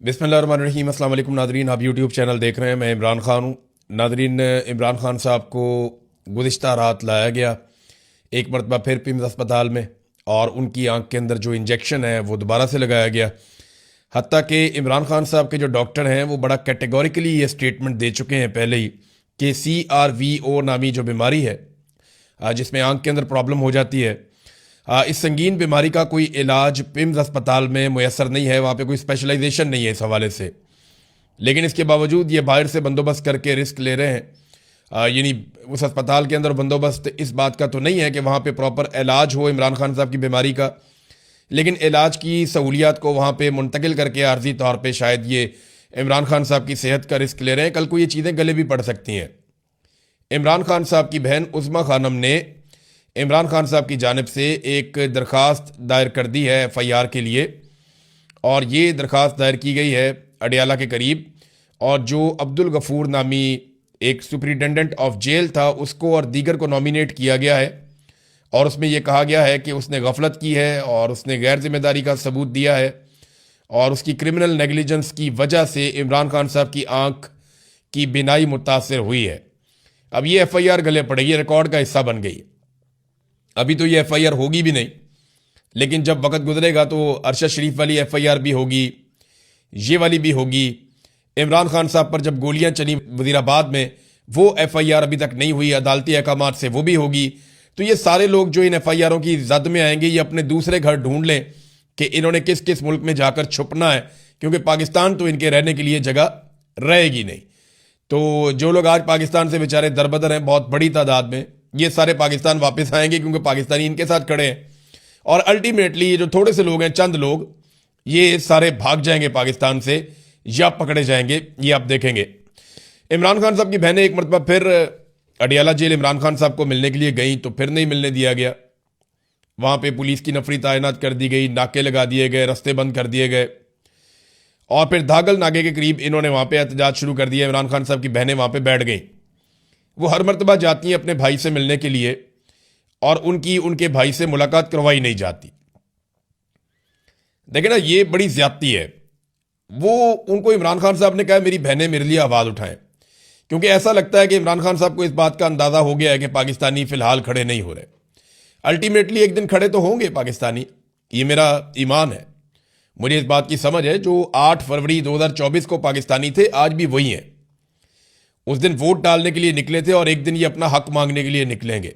बिस्मिल्लाहिर्रहमानिर्रहीम। अस्सलाम वालेकुम नादरीन, आप यूट्यूब चैनल देख रहे हैं। मैं इमरान खान हूँ। नादरीन, इमरान खान साहब को गुज़िश्ता रात लाया गया एक मरतबा फिर पिम्स अस्पताल में, और उनकी आंख के अंदर जो इंजेक्शन है वो दोबारा से लगाया गया। हत्ता कि इमरान खान साहब के जो डॉक्टर हैं वो बड़ा कैटेगोरिकली ये स्टेटमेंट दे चुके हैं पहले ही कि CRVO नामी जो बीमारी है, जिसमें आंख के अंदर प्रॉब्लम हो जाती है, इस संगीन बीमारी का कोई इलाज पिम्स अस्पताल में मुयसर नहीं है। वहाँ पे कोई स्पेशलाइजेशन नहीं है इस हवाले से। लेकिन इसके बावजूद ये बाहर से बंदोबस्त करके रिस्क ले रहे हैं। यानी उस अस्पताल के अंदर बंदोबस्त इस बात का तो नहीं है कि वहाँ पे प्रॉपर इलाज हो इमरान खान साहब की बीमारी का, लेकिन इलाज की सहूलियात को वहाँ पे मुंतकिल करके आर्जी तौर पे शायद ये इमरान खान साहब की सेहत का रिस्क ले रहे हैं। कल को ये चीज़ें गले भी पड़ सकती हैं। इमरान खान साहब की बहन उज़्मा खानम ने इमरान खान साहब की जानिब से एक दरख्वास्त दायर कर दी है FIR के लिए, और ये दरख्वास्त दायर की गई है अडियाला के करीब। और जो अब्दुल गफूर नामी एक सुपरिटेंडेंट ऑफ जेल था, उसको और दीगर को नॉमिनेट किया गया है, और उसमें यह कहा गया है कि उसने गफलत की है और उसने गैर जिम्मेदारी का सबूत दिया है, और उसकी क्रिमिनल नेगलिजेंस की वजह से इमरान खान साहब की आंख की बिनाई मुतासर हुई है। अब ये FIR गले पड़ेगी, रिकॉर्ड का हिस्सा बन गई। अभी तो ये FIR होगी भी नहीं, लेकिन जब वक्त गुजरेगा तो अरशद शरीफ वाली FIR भी होगी, ये वाली भी होगी। इमरान खान साहब पर जब गोलियां चली वजीराबाद में, वो FIR अभी तक नहीं हुई, अदालती अहकामात से वो भी होगी। तो ये सारे लोग जो इन FIRों की जद में आएंगे, ये अपने दूसरे घर ढूंढ लें कि इन्होंने किस किस मुल्क में जाकर छुपना है, क्योंकि पाकिस्तान तो इनके रहने के लिए जगह रहेगी नहीं। तो जो लोग आज पाकिस्तान से बेचारे दरबदर हैं बहुत बड़ी तादाद में, ये सारे पाकिस्तान वापस आएंगे, क्योंकि पाकिस्तानी इनके साथ खड़े हैं। और अल्टीमेटली ये जो थोड़े से लोग हैं, चंद लोग, ये सारे भाग जाएंगे पाकिस्तान से या पकड़े जाएंगे, ये आप देखेंगे। इमरान खान साहब की बहनें एक मरतबा फिर अडियाला जेल इमरान खान साहब को मिलने के लिए गई, तो फिर नहीं मिलने दिया गया। वहाँ पे पुलिस की नफरी तैनात कर दी गई, नाके लगा दिए गए, रास्ते बंद कर दिए गए, और फिर धागल नाके के करीब इन्होंने वहाँ पे एहतजाज शुरू कर दिया। इमरान खान साहब की बहनें वहाँ पे बैठ गई। वो हर मरतबा जाती हैं अपने भाई से मिलने के लिए, और उनके भाई से मुलाकात करवाई नहीं जाती। देखें ना, ये बड़ी ज्यादती है। वो उनको इमरान खान साहब ने कहा मेरी बहनें मेरे लिए आवाज़ उठाएं, क्योंकि ऐसा लगता है कि इमरान खान साहब को इस बात का अंदाज़ा हो गया है कि पाकिस्तानी फ़िलहाल खड़े नहीं हो रहे। अल्टीमेटली एक दिन खड़े तो होंगे पाकिस्तानी, ये मेरा ईमान है। मुझे इस बात की समझ है, जो 8 फरवरी 2024 को पाकिस्तानी थे, आज भी वही हैं। उस दिन वोट डालने के लिए निकले थे, और एक दिन ये अपना हक मांगने के लिए निकलेंगे।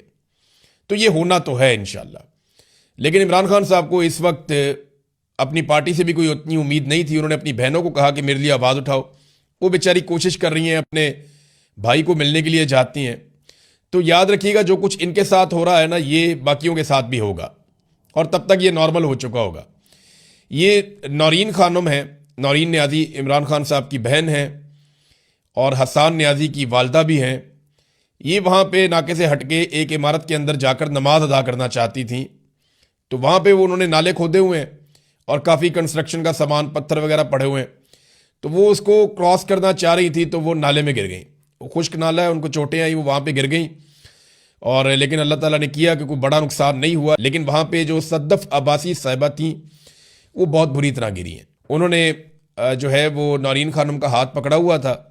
तो ये होना तो है इंशाल्लाह। लेकिन इमरान खान साहब को इस वक्त अपनी पार्टी से भी कोई उतनी उम्मीद नहीं थी। उन्होंने अपनी बहनों को कहा कि मेरे लिए आवाज़ उठाओ। वो बेचारी कोशिश कर रही हैं, अपने भाई को मिलने के लिए जाती हैं। तो याद रखिएगा, जो कुछ इनके साथ हो रहा है ना, ये बाकियों के साथ भी होगा, और तब तक ये नॉर्मल हो चुका होगा। ये नौरीन खानम है, नौरीन न्याजी इमरान खान साहब की बहन है, और हसान न्याजी की वालदा भी हैं। ये वहाँ पे नाके से हटके एक इमारत के अंदर जाकर नमाज अदा करना चाहती थी। तो वहाँ पे वो उन्होंने नाले खोदे हुए हैं, और काफ़ी कंस्ट्रक्शन का सामान, पत्थर वगैरह पड़े हुए हैं। तो वो उसको क्रॉस करना चाह रही थी, तो वो नाले में गिर गई। वो खुश्क नाला है, उनको चोटें आई, वो वहाँ पे गिर गई। और लेकिन अल्लाह ताला ने किया कि कोई बड़ा नुकसान नहीं हुआ। लेकिन वहाँ पे जो सद्दफ अब्बासी साहिबा थी, वो बहुत बुरी तरह गिरी हैं। उन्होंने जो है वो नौरीन खानम का हाथ पकड़ा हुआ था,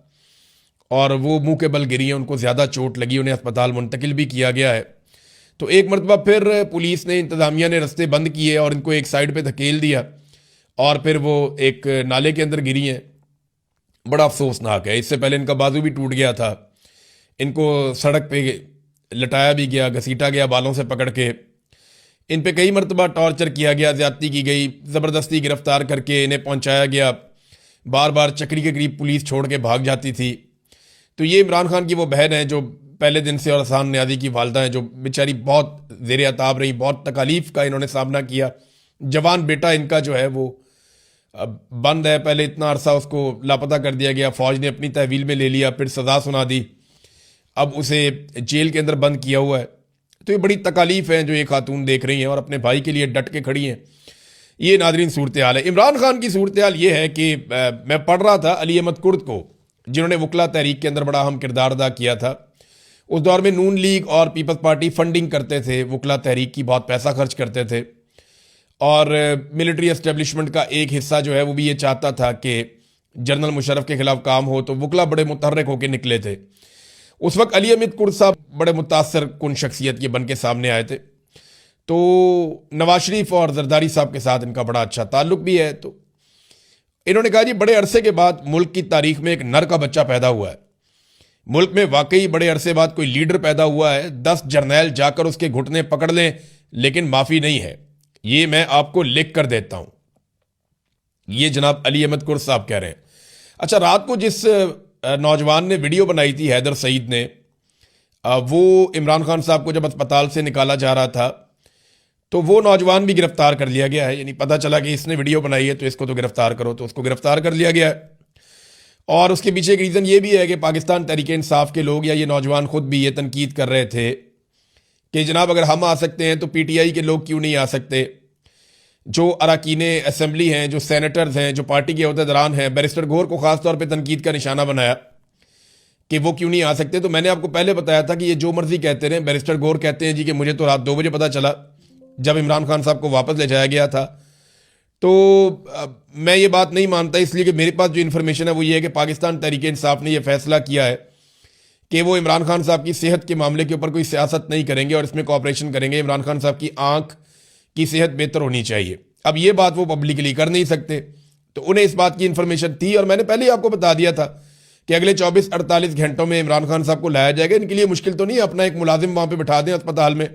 और वो मुंह के बल गिरी हैं। उनको ज़्यादा चोट लगी, उन्हें अस्पताल मुंतकिल भी किया गया है। तो एक मरतबा फिर पुलिस ने, इंतज़ामिया ने रास्ते बंद किए और इनको एक साइड पे धकेल दिया, और फिर वो एक नाले के अंदर गिरी हैं। बड़ा अफसोसनाक है। इससे पहले इनका बाजू भी टूट गया था। इनको सड़क पे लटाया भी गया, घसीटा गया बालों से पकड़ के। इन पे कई मरतबा टॉर्चर किया गया, ज़्यादती की गई, ज़बरदस्ती गिरफ्तार करके इन्हें पहुँचाया गया। बार बार चक्री के करीब पुलिस छोड़ के भाग जाती थी। तो ये इमरान खान की वो बहन है जो पहले दिन से, और हसान न्याजी की वालदा है जो बेचारी बहुत ज़ेर अताब रही, बहुत तकालीफ का इन्होंने सामना किया। जवान बेटा इनका जो है वो बंद है। पहले इतना अरसा उसको लापता कर दिया गया, फ़ौज ने अपनी तहवील में ले लिया, फिर सज़ा सुना दी, अब उसे जेल के अंदर बंद किया हुआ है। तो ये बड़ी तकालीफ है जो ये खातून देख रही हैं, और अपने भाई के लिए डट के खड़ी हैं। ये नादरीन सूरत हाल है। इमरान खान की सूरत हाल ये है कि मैं पढ़ रहा था अली अहमद कुर्द को, जिन्होंने वकला तहरीक के अंदर बड़ा अहम किरदार अदा किया था। उस दौर में नून लीग और पीपल्स पार्टी फंडिंग करते थे वकला तहरीक की, बहुत पैसा खर्च करते थे। और मिलिट्री एस्टेब्लिशमेंट का एक हिस्सा जो है वो भी ये चाहता था कि जनरल मुशर्रफ के खिलाफ काम हो, तो वकला बड़े मुतहर्रिक होकर निकले थे। उस वक्त अली हमीद कुर्द साहब बड़े मुतासर कुन शख्सियत के बन के सामने आए थे। तो नवाज शरीफ और जरदारी साहब के साथ इनका बड़ा अच्छा ताल्लुक भी है। तो इन्होंने कहा जी बड़े अरसे के बाद मुल्क की तारीख में एक नर का बच्चा पैदा हुआ है। मुल्क में वाकई बड़े अरसे बाद कोई लीडर पैदा हुआ है। 10 जर्नैल जाकर उसके घुटने पकड़ लें लेकिन माफी नहीं है। ये मैं आपको लिख कर देता हूं। ये जनाब अली अहमद कुर्द साहब कह रहे हैं। अच्छा, रात को जिस नौजवान ने वीडियो बनाई थी, हैदर सईद ने, वो इमरान खान साहब को जब अस्पताल से निकाला जा रहा था तो वो नौजवान भी गिरफ्तार कर लिया गया है। यानी पता चला कि इसने वीडियो बनाई है तो इसको तो गिरफ्तार करो, तो उसको गिरफ्तार कर लिया गया है। और उसके पीछे एक रीज़न ये भी है कि पाकिस्तान तहरीक इंसाफ के लोग या ये नौजवान खुद भी ये तनकीद कर रहे थे कि जनाब अगर हम आ सकते हैं तो पीटीआई के लोग क्यों नहीं आ सकते। जो अरकान असम्बली हैं, जो सेनेटर्स हैं, जो पार्टी के अहदेदारान हैं, बैरिस्टर गौर को खास तौर पे तनकीद का निशाना बनाया कि वो क्यों नहीं आ सकते। तो मैंने आपको पहले बताया था कि ये जो मर्जी कहते रहे। बैरिस्टर गौर कहते हैं जी कि मुझे तो रात 2 बजे पता चला जब इमरान खान साहब को वापस ले जाया गया था। तो मैं ये बात नहीं मानता, इसलिए कि मेरे पास जो इन्फॉर्मेशन है वो ये है कि पाकिस्तान तहरीक इंसाफ ने यह फैसला किया है कि वो इमरान खान साहब की सेहत के मामले के ऊपर कोई सियासत नहीं करेंगे और इसमें कोऑपरेशन करेंगे। इमरान खान साहब की आंख की सेहत बेहतर होनी चाहिए। अब ये बात वो पब्लिकली कर नहीं सकते, तो उन्हें इस बात की इंफॉर्मेशन थी और मैंने पहले ही आपको बता दिया था कि अगले 24-48 घंटों में इमरान खान साहब को लाया जाएगा। इनके लिए मुश्किल तो नहीं है, अपना एक मुलाजिम वहां पर बिठा दें अस्पताल में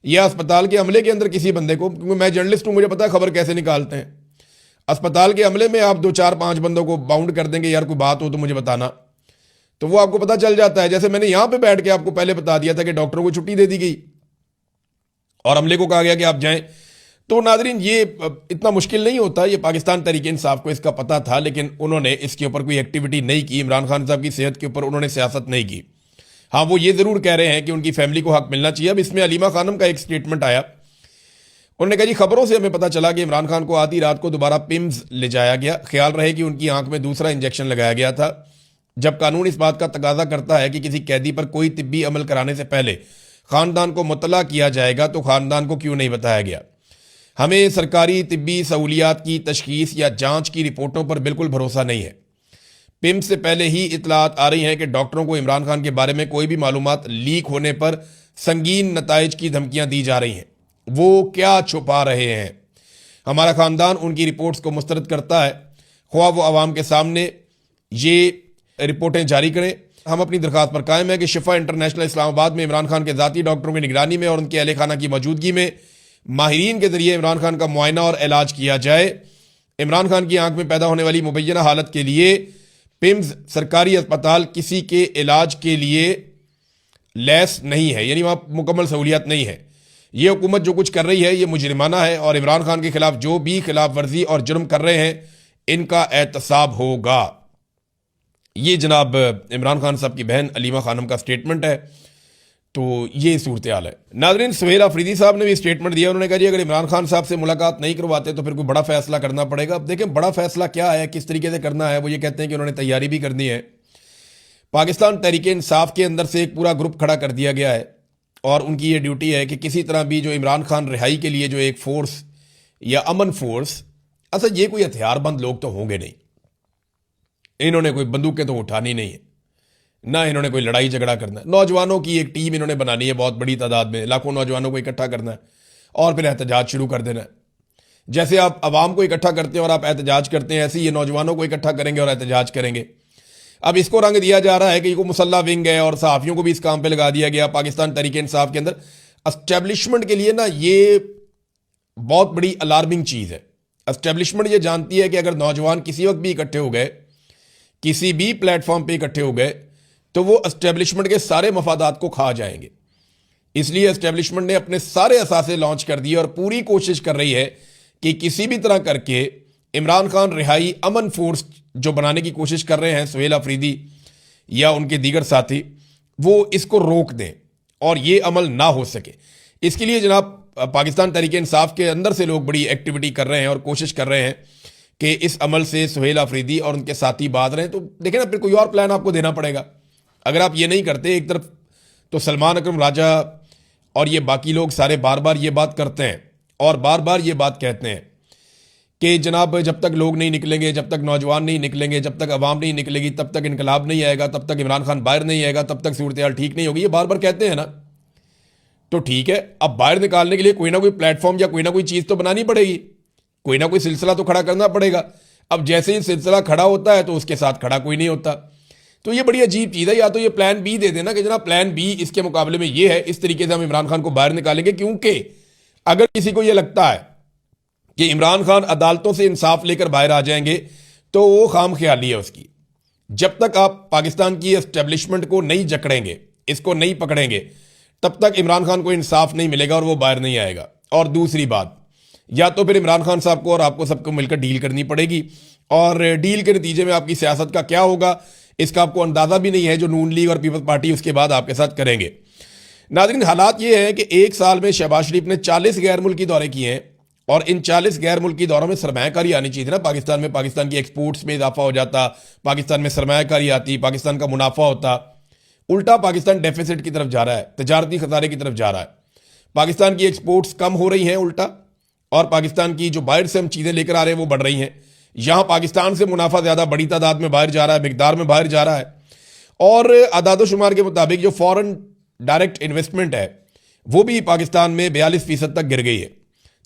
या अस्पताल के अमले के अंदर किसी बंदे को, क्योंकि मैं जर्नलिस्ट हूं, मुझे पता है खबर कैसे निकालते हैं। अस्पताल के अमले में आप 2-4-5 बंदों को बाउंड कर देंगे, यार कोई बात हो तो मुझे बताना, तो वो आपको पता चल जाता है। जैसे मैंने यहां पे बैठ के आपको पहले बता दिया था कि डॉक्टरों को छुट्टी दे दी गई और अमले को कहा गया कि आप जाएं। तो नाजरीन, ये इतना मुश्किल नहीं होता, ये पाकिस्तान तहरीक इंसाफ को इसका पता था, लेकिन उन्होंने इसके ऊपर कोई एक्टिविटी नहीं की। इमरान खान साहब की सेहत के ऊपर उन्होंने सियासत नहीं की। हाँ, वो ये जरूर कह रहे हैं कि उनकी फैमिली को हक मिलना चाहिए। अब इसमें अलीमा खानम का एक स्टेटमेंट आया। उन्होंने कहा जी खबरों से हमें पता चला कि इमरान खान को आधी रात को दोबारा पिम्स ले जाया गया। ख्याल रहे कि उनकी आंख में दूसरा इंजेक्शन लगाया गया था। जब कानून इस बात का तकाजा करता है कि किसी कैदी पर कोई तिब्बी अमल कराने से पहले खानदान को मुतला किया जाएगा, तो खानदान को क्यों नहीं बताया गया। हमें सरकारी तिब्बी सहूलियात की तशखीस या जांच की रिपोर्टों पर बिल्कुल भरोसा नहीं है। पिम्स से पहले ही इतलात आ रही हैं कि डॉक्टरों को इमरान खान के बारे में कोई भी मालूमात लीक होने पर संगीन नताइज की धमकियां दी जा रही हैं। वो क्या छुपा रहे हैं। हमारा खानदान उनकी रिपोर्ट्स को मुस्तरद करता है, ख्वाह वो अवाम के सामने ये रिपोर्टें जारी करें। हम अपनी दरखास्त पर कायम है कि शिफा इंटरनेशनल इस्लामाबाद में इमरान खान के ज़ाती डॉक्टरों की निगरानी में और उनके अहले खाना की मौजूदगी में माहिरीन के जरिए इमरान खान का मुआयना और इलाज किया जाए। इमरान खान की आंख में पैदा होने वाली मुबैना हालत के लिए पिम्स सरकारी अस्पताल किसी के इलाज के लिए लैस नहीं है, यानी वहाँ मुकम्मल सहूलियत नहीं है। ये हुकूमत जो कुछ कर रही है ये मुजरिमाना है और इमरान खान के खिलाफ जो भी खिलाफ वर्जी और जुर्म कर रहे हैं इनका एहतसाब होगा। ये जनाब इमरान खान साहब की बहन अलीमा खानम का स्टेटमेंट है। तो ये सूरत हाल है। नाज़रीन, सुहेल अफरीदी साहब ने भी स्टेटमेंट दिया। उन्होंने कहा जी अगर इमरान खान साहब से मुलाकात नहीं करवाते तो फिर कोई बड़ा फैसला करना पड़ेगा। अब देखें बड़ा फैसला क्या है, किस तरीके से करना है। वो ये कहते हैं कि उन्होंने तैयारी भी करनी है। पाकिस्तान तहरीक इंसाफ के अंदर से एक पूरा ग्रुप खड़ा कर दिया गया है और उनकी ये ड्यूटी है कि किसी तरह भी जो इमरान खान रिहाई के लिए जो एक फोर्स या अमन फोर्स, अच्छा ये कोई हथियारबंद लोग तो होंगे नहीं, इन्होंने कोई बंदूकें तो उठानी नहीं है, ना इन्होंने कोई लड़ाई झगड़ा करना है। नौजवानों की एक टीम इन्होंने बनानी है, बहुत बड़ी तादाद में, लाखों नौजवानों को इकट्ठा करना है और फिर एहतजाज शुरू कर देना है। जैसे आप आवाम को इकट्ठा करते हैं और आप एहतजाज करते हैं, ऐसे ही ये नौजवानों को इकट्ठा करेंगे और एहतजाज करेंगे। अब इसको रंग दिया जा रहा है कि ये मुसल्ला विंग है और सहाफ़ियों को भी इस काम पे लगा दिया गया। पाकिस्तान तहरीक इंसाफ के अंदर एस्टेब्लिशमेंट के लिए ना ये बहुत बड़ी अलार्मिंग चीज़ है। एस्टेब्लिशमेंट ये जानती है कि अगर नौजवान किसी वक्त भी इकट्ठे हो गए, किसी भी प्लेटफॉर्म पे इकट्ठे हो गए, तो वो एस्टेब्लिशमेंट के सारे मफादात को खा जाएंगे। इसलिए एस्टेब्लिशमेंट ने अपने सारे असासे लॉन्च कर दिए और पूरी कोशिश कर रही है कि किसी भी तरह करके इमरान खान रिहाई अमन फोर्स जो बनाने की कोशिश कर रहे हैं सुहेल अफरीदी या उनके दीगर साथी, वो इसको रोक दें और ये अमल ना हो सके। इसके लिए जनाब पाकिस्तान तहरीक इंसाफ के अंदर से लोग बड़ी एक्टिविटी कर रहे हैं और कोशिश कर रहे हैं कि इस अमल से सुहेल अफरीदी और उनके साथी बात रहे। तो देखें ना, फिर कोई और प्लान आपको देना पड़ेगा। अगर आप ये नहीं करते, एक तरफ तो सलमान अकरम राजा और ये बाकी लोग सारे बार बार ये बात करते हैं और बार बार ये बात कहते हैं कि जनाब जब तक लोग नहीं निकलेंगे, जब तक नौजवान नहीं निकलेंगे, जब तक अवाम नहीं निकलेगी, तब तक इनकलाब नहीं आएगा, तब तक इमरान खान बाहर नहीं आएगा, तब तक सूरत हाल ठीक नहीं होगी, ये बार बार कहते हैं ना। तो ठीक है, अब बाहर निकालने के लिए कोई ना कोई प्लेटफॉर्म या कोई ना कोई चीज़ तो बनानी पड़ेगी, कोई ना कोई सिलसिला तो खड़ा करना पड़ेगा। अब जैसे ही सिलसिला खड़ा होता है तो उसके साथ खड़ा कोई नहीं होता। तो ये बड़ी अजीब चीज़ है। या तो ये प्लान बी दे देना कि जनाब प्लान बी इसके मुकाबले में ये है, इस तरीके से हम इमरान खान को बाहर निकालेंगे। क्योंकि अगर किसी को ये लगता है कि इमरान खान अदालतों से इंसाफ लेकर बाहर आ जाएंगे तो वो खाम ख्याली है उसकी। जब तक आप पाकिस्तान की एस्टेब्लिशमेंट को नहीं जकड़ेंगे, इसको नहीं पकड़ेंगे, तब तक इमरान खान को इंसाफ नहीं मिलेगा और वो बाहर नहीं आएगा। और दूसरी बात, या तो फिर इमरान खान साहब को और आपको सबको मिलकर डील करनी पड़ेगी, और डील के नतीजे में आपकी सियासत का क्या होगा इसका आपको अंदाजा भी नहीं है, जो नून लीग और पीपल्स पार्टी उसके बाद आपके साथ करेंगे। नाज़रीन, हालात ये है कि एक साल में शहबाज शरीफ ने 40 गैर मुल्की दौरे किए हैं, और इन 40 गैर मुल्की दौरों में सरमायाकारी आनी चाहिए ना पाकिस्तान में। पाकिस्तान की एक्सपोर्ट्स में इजाफा हो जाता, पाकिस्तान में सरमायाकारी आती, पाकिस्तान का मुनाफा होता। उल्टा पाकिस्तान डेफिसिट की तरफ जा रहा है, तजारती खसारे की तरफ जा रहा है। पाकिस्तान की एक्सपोर्ट्स कम हो रही हैं उल्टा, और पाकिस्तान की जो बाहर से हम चीज़ें लेकर आ रहे हैं वो बढ़ रही हैं। यहाँ पाकिस्तान से मुनाफा ज़्यादा बड़ी तादाद में बाहर जा रहा है, मिकदार में बाहर जा रहा है। और आदाद शुमार के मुताबिक जो फॉरेन डायरेक्ट इन्वेस्टमेंट है वो भी पाकिस्तान में 42% तक गिर गई है।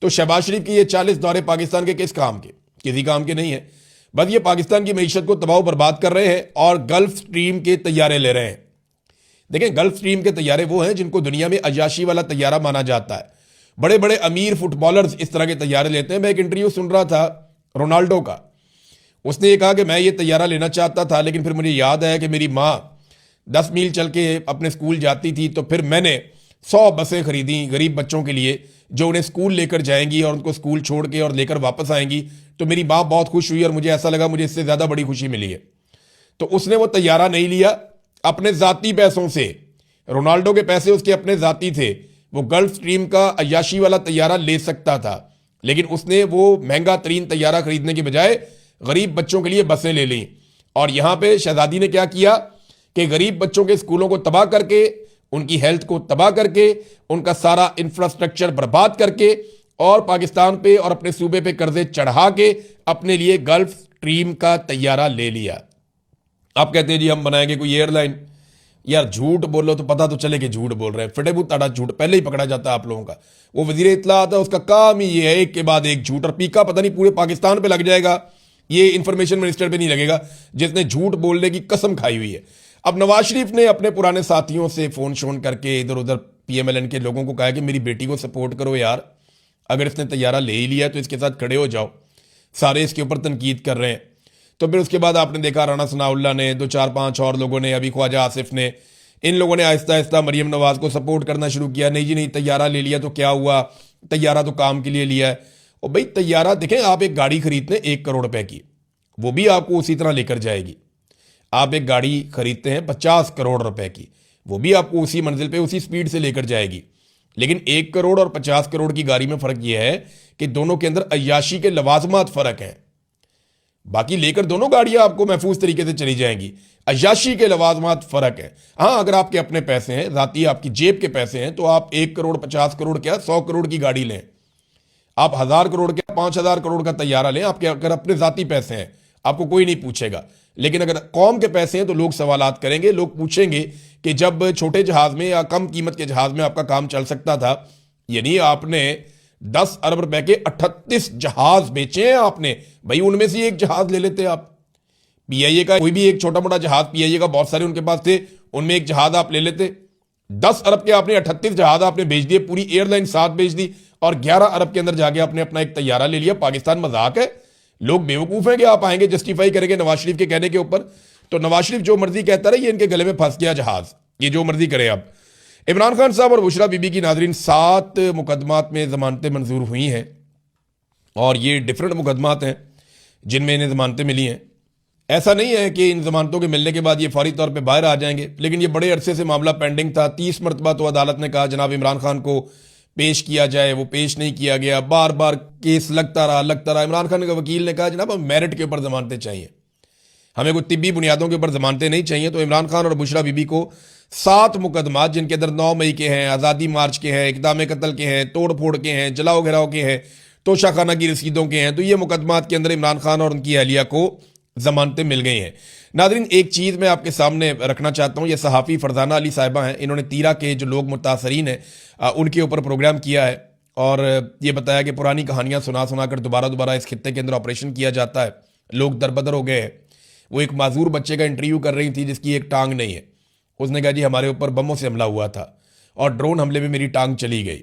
तो शहबाज शरीफ की ये 40 दौरे पाकिस्तान के किस काम के? किसी काम के नहीं है। बस ये पाकिस्तान की मईशत को तबाह बर्बाद कर रहे हैं और गल्फ स्ट्रीम के तैयारे ले रहे हैं। देखें, गल्फ स्ट्रीम के तैयारे वो हैं जिनको दुनिया में अयाशी वाला तैयारा माना जाता है। बड़े बड़े अमीर फुटबॉलर्स इस तरह के तैयारे लेते हैं। मैं एक इंटरव्यू सुन रहा था रोनाल्डो का, उसने ये कहा कि मैं ये तैयारा लेना चाहता था, लेकिन फिर मुझे याद आया कि मेरी माँ 10 मील चल के अपने स्कूल जाती थी, तो फिर मैंने 100 बसें खरीदी गरीब बच्चों के लिए जो उन्हें स्कूल लेकर जाएंगी और उनको स्कूल छोड़ के और लेकर वापस आएंगी। तो मेरी माँ बहुत खुश हुई और मुझे ऐसा लगा मुझे इससे ज़्यादा बड़ी खुशी मिली है। तो उसने वो तैयारा नहीं लिया अपने ज़ाती पैसों से, रोनाल्डो के पैसे उसके अपने ज़ाती थे। वो गल्फ स्ट्रीम का अय्याशी वाला तैयारा ले सकता था, लेकिन उसने वो महंगा तरीन तैयारा खरीदने के बजाय गरीब बच्चों के लिए बसें ले लीं। और यहाँ पे शहजादी ने क्या किया कि गरीब बच्चों के स्कूलों को तबाह करके, उनकी हेल्थ को तबाह करके, उनका सारा इंफ्रास्ट्रक्चर बर्बाद करके और पाकिस्तान पे और अपने सूबे पे कर्जे चढ़ा के अपने लिए गल्फ स्ट्रीम का तैयारा ले लिया। आप कहते हैं जी हम बनाएंगे कोई एयरलाइन। यार झूठ बोलो तो पता तो चले कि झूठ बोल रहे हैं। फिटेबू ताड़ा झूठ पहले ही पकड़ा जाता है आप लोगों का। वो वजीर इत्तला आता है, उसका काम ही ये है एक के बाद एक झूठ, और पीका पता नहीं पूरे पाकिस्तान पे लग जाएगा, ये इंफॉर्मेशन मिनिस्टर पे नहीं लगेगा जिसने झूठ बोलने की कसम खाई हुई है। अब नवाज शरीफ ने अपने पुराने साथियों से फोन शोन करके इधर उधर PMLN के लोगों को कहा कि मेरी बेटी को सपोर्ट करो यार, अगर इसने तैयारा ले ही लिया तो इसके साथ खड़े हो जाओ। सारे इसके ऊपर तनकीद कर रहे हैं। तो फिर उसके बाद आपने देखा राना सनाउल्लाह ने, 2-4-5 और लोगों ने, अभी ख्वाजा आसिफ ने, इन लोगों ने आहिस्ता आहिस्ता मरीम नवाज को सपोर्ट करना शुरू किया। नहीं जी नहीं, तैयारा ले लिया तो क्या हुआ, तैयारा तो काम के लिए लिया है। और भाई तैयारा देखें, आप एक गाड़ी खरीदते हैं 1 करोड़ रुपए की, वो भी आपको उसी तरह लेकर जाएगी। आप एक गाड़ी खरीदते हैं 50 करोड़ रुपए की, वो भी आपको उसी मंजिल पे उसी स्पीड से लेकर जाएगी। लेकिन 1 करोड़ और 50 करोड़ की गाड़ी में फर्क यह है कि दोनों के अंदर अय्याशी के लवाजमात फर्क हैं। बाकी लेकर दोनों गाड़ियां आपको महफूज तरीके से चली जाएंगी, अय्याशी के लवाजमात फर्क है। हाँ, अगर आपके अपने पैसे हैं, जाती आपकी जेब के पैसे हैं, तो आप 1 करोड़ 50 करोड़ क्या 100 करोड़ की गाड़ी लें। आप 1000 करोड़ क्या 5000 करोड़ का तैयारा लें। आपके अगर अपने जाती पैसे हैं आपको कोई नहीं पूछेगा। लेकिन अगर कौम के पैसे हैं तो लोग सवालात करेंगे, लोग पूछेंगे कि जब छोटे जहाज में या कम कीमत के जहाज में आपका काम चल सकता था, यानी आपने 10 अरब रुपए के 38 जहाज बेचे हैं आपने, भाई उनमें से एक जहाज ले लेते आप। PIA का कोई भी एक छोटा मोटा जहाज, PIA का बहुत सारे उनके पास थे, उनमें एक जहाज आप ले लेते। 10 अरब के आपने 38 जहाज आपने बेच दिए, पूरी एयरलाइन साथ बेच दी, और 11 अरब के अंदर जाके आपने अपना एक तैयारा ले लिया। पाकिस्तान मजाक है? लोग बेवकूफ हैं कि आप आएंगे जस्टिफाई करेंगे नवाज शरीफ के कहने के ऊपर। तो नवाज शरीफ जो मर्जी कहता रहे, ये इनके गले में फंस गया जहाज, ये जो मर्जी करे। अब इमरान खान साहब और बुशरा बीबी की नाजरीन 7 मुकदमात में जमानतें मंजूर हुई हैं, और ये डिफरेंट मुकदमात हैं जिनमें इन्हें जमानतें मिली हैं। ऐसा नहीं है कि इन जमानतों के मिलने के बाद ये फौरी तौर पे बाहर आ जाएंगे, लेकिन ये बड़े अरसे से मामला पेंडिंग था। 30 मरतबा तो अदालत ने कहा जनाब इमरान खान को पेश किया जाए, वो पेश नहीं किया गया। बार बार केस लगता रहा। इमरान खान के वकील ने कहा जनाब हम मेरिट के ऊपर जमानतें चाहिए, हमें कोई तिब्बी बुनियादों के ऊपर जमानतें नहीं चाहिए। तो इमरान खान और बुशरा बीबी को 7 मुकदमात, जिनके अंदर 9 मई के हैं, आज़ादी मार्च के हैं, इक़दाम कत्ल के हैं, तोड़ फोड़ के हैं, जलाओ घिराव के हैं, तोशाखाना की रसीदों के हैं। तो ये मुकदमात के अंदर इमरान खान और उनकी अहलिया को जमानतें मिल गई हैं। नादरीन, एक चीज़ मैं आपके सामने रखना चाहता हूँ। ये सहाफ़ी फरजाना अली साहिबा हैं, इन्होंने तीरा के जो लोग मुतासरीन हैं उनके ऊपर प्रोग्राम किया है और ये बताया कि पुरानी कहानियाँ सुना सुना कर दोबारा इस खित्ते के अंदर ऑपरेशन किया जाता है। लोग दरबदर हो गए हैं। वो एक माजूर बच्चे का इंटरव्यू कर रही थी जिसकी एक टांग नहीं है। उसने कहा जी हमारे ऊपर बमों से हमला हुआ था और ड्रोन हमले में मेरी टांग चली गई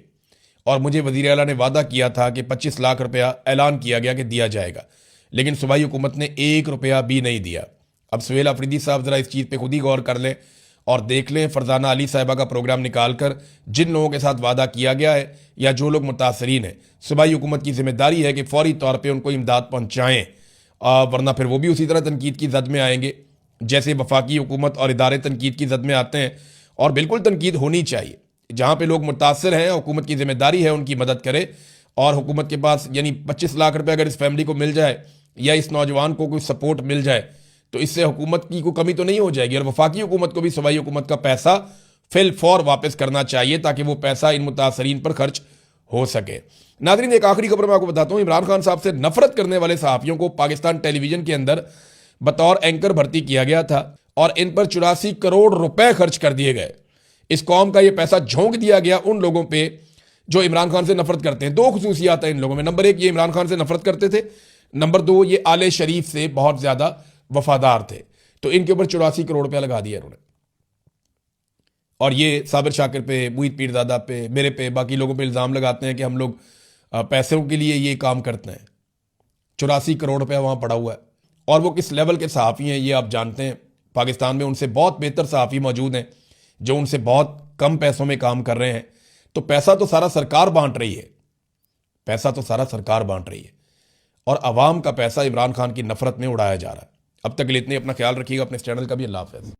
और मुझे वज़ीर आला ने वादा किया था कि 25 लाख रुपया ऐलान किया गया कि दिया जाएगा, लेकिन सूबाई हुकूमत ने 1 रुपया भी नहीं दिया। अब सुहेल अफरीदी साहब ज़रा इस चीज़ पे खुद ही गौर कर लें और देख लें फरजाना अली साहिबा का प्रोग्राम निकाल कर जिन लोगों के साथ वादा किया गया है या जो लोग मुतासरीन हैं, सूबाई हुकूमत की जिम्मेदारी है कि फौरी तौर पर उनको इमदाद पहुँचाएँ, वरना फिर वो भी उसी तरह तनकीद की जद में आएंगे जैसे वफाकी हुकूमत और इदारे तनकीद की जद में आते हैं। और बिल्कुल तनकीद होनी चाहिए। जहाँ पे लोग मुतासर हैं, हुकूमत की जिम्मेदारी है उनकी मदद करे और हुकूमत के पास यानी 25 लाख रुपए अगर इस फैमिली को मिल जाए या इस नौजवान को कोई सपोर्ट मिल जाए तो इससे हुकूमत की कोई कमी तो नहीं हो जाएगी। और वफाकी हुकूमत को भी सूबाई हुकूमत का पैसा फिल फौर वापस करना चाहिए ताकि वो पैसा इन मुतासरीन पर खर्च हो सके। नाज़रीन, एक आखिरी खबर मैं आपको बताता हूँ। इमरान खान साहब से नफरत करने वाले सहाफ़ियों को पाकिस्तान टेलीविजन के अंदर बतौर एंकर भर्ती किया गया था और इन पर 84 करोड़ रुपए खर्च कर दिए गए। इस कौम का ये पैसा झोंक दिया गया उन लोगों पे जो इमरान खान से नफरत करते हैं। 2 खुसूसियात हैं इन लोगों में। नंबर 1, ये इमरान खान से नफरत करते थे। नंबर 2, ये आले शरीफ से बहुत ज्यादा वफादार थे। तो इनके ऊपर 84 करोड़ रुपया लगा दिया इन्होंने। और ये साबिर शाकिर पे, मुईद पीरजादा पे, मेरे पे, बाकी लोगों पे इल्ज़ाम लगाते हैं कि हम लोग पैसों के लिए ये काम करते हैं। 84 करोड़ रुपया वहाँ पड़ा हुआ है। और वो किस लेवल के सहाफ़ी हैं ये आप जानते हैं। पाकिस्तान में उनसे बहुत बेहतर सहाफ़ी मौजूद हैं जो उनसे बहुत कम पैसों में काम कर रहे हैं। तो पैसा तो सारा सरकार बांट रही है, पैसा तो सारा सरकार बांट रही है और अवाम का पैसा इमरान खान की नफरत में उड़ाया जा रहा है। अब तक के लिए इतने, अपना ख्याल रखिएगा, अपने इस चैनल का भी। अल्लाह हाफ़िज़।